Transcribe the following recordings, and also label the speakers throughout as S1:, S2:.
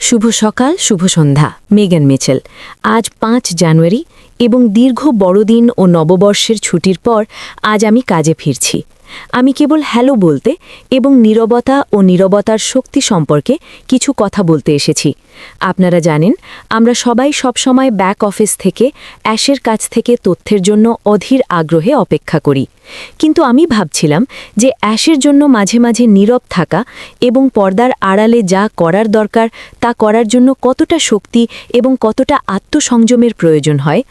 S1: শুভ সকাল, শুভ সন্ধ্যা। মেগান মিচেল। আজ ৫ জানুয়ারি এবং দীর্ঘ বড়দিন ও নববর্ষের ছুটির পর আজ আমি কাজে ফিরছি। আমি কেবল হ্যালো বলতে এবং নীরবতা ও নীরবতার শক্তি সম্পর্কে কিছু কথা বলতে এসেছি। আপনারা জানেন, আমরা সবাই সবসময় ব্যাক অফিস থেকে অ্যাশের কাছ থেকে তথ্যের জন্য অধীর আগ্রহে অপেক্ষা করি। কিন্তু আমি ভাবছিলাম যে অ্যাশের জন্য মাঝে মাঝে নীরব থাকা এবং পর্দার আড়ালে যা করার দরকার তা করার জন্য কতটা শক্তি এবং কতটা আত্মসংযমের প্রয়োজন হয়।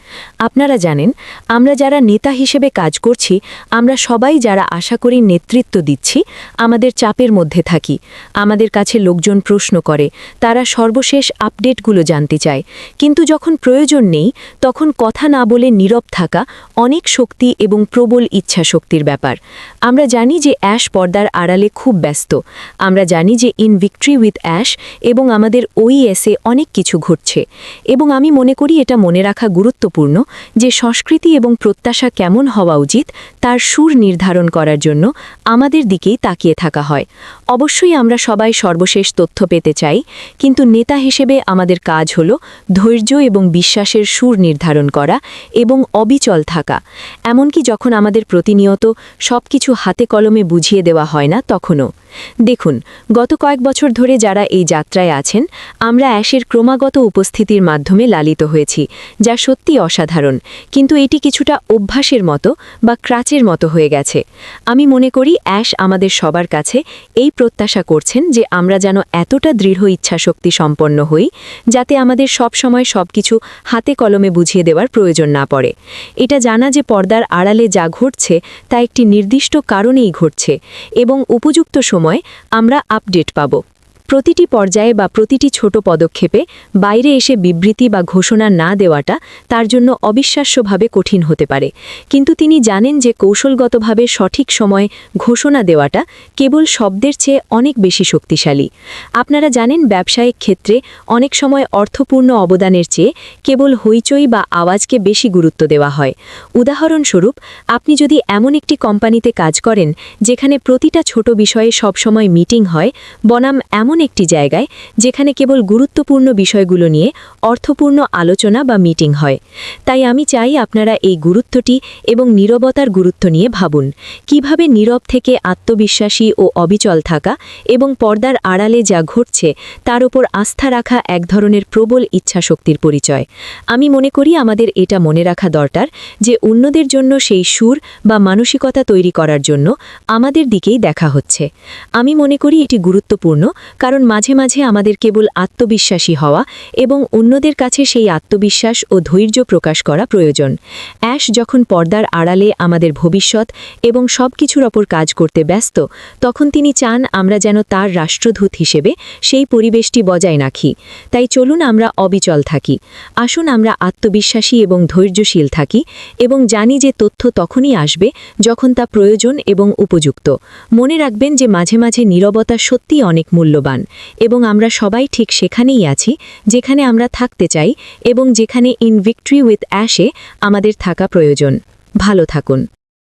S1: আপনারা জানেন, আমরা যারা নেতা হিসেবে কাজ করছি, আমরা সবাই যারা আশা করি নেতৃত্ব দিচ্ছি, আমাদের চাপের মধ্যে থাকি। আমাদের কাছে লোকজন প্রশ্ন করে, তারা সর্বশেষ আপডেটগুলো জানতে চায়। কিন্তু যখন প্রয়োজন নেই, তখন কথা না বলে নীরব থাকা অনেক শক্তি এবং প্রবল ইচ্ছা শক্তির ব্যাপার। আমরা জানি যে অ্যাশ পর্দার আড়ালে খুব ব্যস্ত। আমরা জানি যে ইন ভিক্টরি উইথ অ্যাশ এবং আমাদের ওইএসে অনেক কিছু ঘটছে। এবং আমি মনে করি এটা মনে রাখা গুরুত্বপূর্ণ যে সংস্কৃতি এবং প্রত্যাশা কেমন হওয়া উচিত তার সুর নির্ধারণ করার জন্য আমাদের দিকেই তাকিয়ে থাকা হয়। অবশ্যই আমরা সবাই সর্বশেষ তথ্য পেতে চাই, কিন্তু নেতা হিসেবে আমাদের কাজ হল ধৈর্য এবং বিশ্বাসের সুর নির্ধারণ করা এবং অবিচল থাকা, এমনকি যখন আমাদের প্রতিনিয়ত সবকিছু হাতে কলমে বুঝিয়ে দেওয়া হয় না তখনও। দেখুন, গত কয়েক বছর ধরে যারা এই যাত্রায় আছেন, আমরা অ্যাশের ক্রমাগত উপস্থিতির মাধ্যমে লালিত হয়েছি, যা সত্যি অসাধারণ। কিন্তু এটি কিছুটা অভ্যাসের মতো বা ক্রাচের মতো হয়ে গেছে। আমি মনে করি অ্যাশ আমাদের সবার কাছে এই প্রত্যাশা করছেন যে আমরা যেন এতটা দৃঢ় ইচ্ছাশক্তি সম্পন্ন হই যাতে আমাদের সবসময় সবকিছু হাতে কলমে বুঝিয়ে দেওয়ার প্রয়োজন না পড়ে। এটা জানা যে পর্দার আড়ালে যা ঘটছে তা একটি নির্দিষ্ট কারণেই ঘটছে এবং উপযুক্ত সময় আমরা আপডেট পাব। প্রতিটি পর্যায়ে বা প্রতিটি ছোট পদক্ষেপে বাইরে এসে বিবৃতি বা ঘোষণা না দেওয়াটা তার জন্য অবিশ্বাস্যভাবে কঠিন হতে পারে। কিন্তু তিনি জানেন যে কৌশলগতভাবে সঠিক সময়ে ঘোষণা দেওয়াটা কেবল শব্দের চেয়ে অনেক বেশি শক্তিশালী। আপনারা জানেন, ব্যবসায়িক ক্ষেত্রে অনেক সময় অর্থপূর্ণ অবদানের চেয়ে কেবল হইচই বা আওয়াজকে বেশি গুরুত্ব দেওয়া হয়। উদাহরণস্বরূপ, আপনি যদি এমন একটি কোম্পানিতে কাজ করেন যেখানে প্রতিটা ছোট বিষয়ে সবসময় মিটিং হয়, বনাম এমন একটি জায়গায় যেখানে কেবল গুরুত্বপূর্ণ বিষয়গুলো নিয়ে অর্থপূর্ণ আলোচনা বা মিটিং হয়। তাই আমি চাই আপনারা এই গুরুত্বটি এবং নীরবতার গুরুত্ব নিয়ে ভাবুন। কিভাবে নীরব থেকে আত্মবিশ্বাসী ও অবিচল থাকা এবং পর্দার আড়ালে যা ঘটছে তার উপর আস্থা রাখা এক ধরনের প্রবল ইচ্ছাশক্তির পরিচয়। আমি মনে করি আমাদের এটা মনে রাখা দরকার যে অন্যদের জন্য সেই সুর বা মানসিকতা তৈরি করার জন্য আমাদের দিকেই দেখা হচ্ছে। আমি মনে করি এটি গুরুত্বপূর্ণ কারণ মাঝে মাঝে আমাদের কেবল আত্মবিশ্বাসী হওয়া এবং অন্যদের কাছে সেই আত্মবিশ্বাস ও ধৈর্য প্রকাশ করা প্রয়োজন। অ্যাশ যখন পর্দার আড়ালে আমাদের ভবিষ্যৎ এবং সব কিছুর ওপর কাজ করতে ব্যস্ত, তখন তিনি চান আমরা যেন তার রাষ্ট্রদূত হিসেবে সেই পরিবেশটি বজায় রাখি। তাই চলুন আমরা অবিচল থাকি। আসুন আমরা আত্মবিশ্বাসী এবং ধৈর্যশীল থাকি এবং জানি যে তথ্য তখনই আসবে যখন তা প্রয়োজন এবং উপযুক্ত। মনে রাখবেন যে মাঝে মাঝে নীরবতা সত্যিই অনেক মূল্যবান এবং আমরা সবাই ঠিক সেখানেই আছি যেখানে আমরা থাকতে চাই এবং যেখানে ইন ভিক্টরি উইথ অ্যাশে আমাদের থাকা প্রয়োজন। ভালো থাকুন।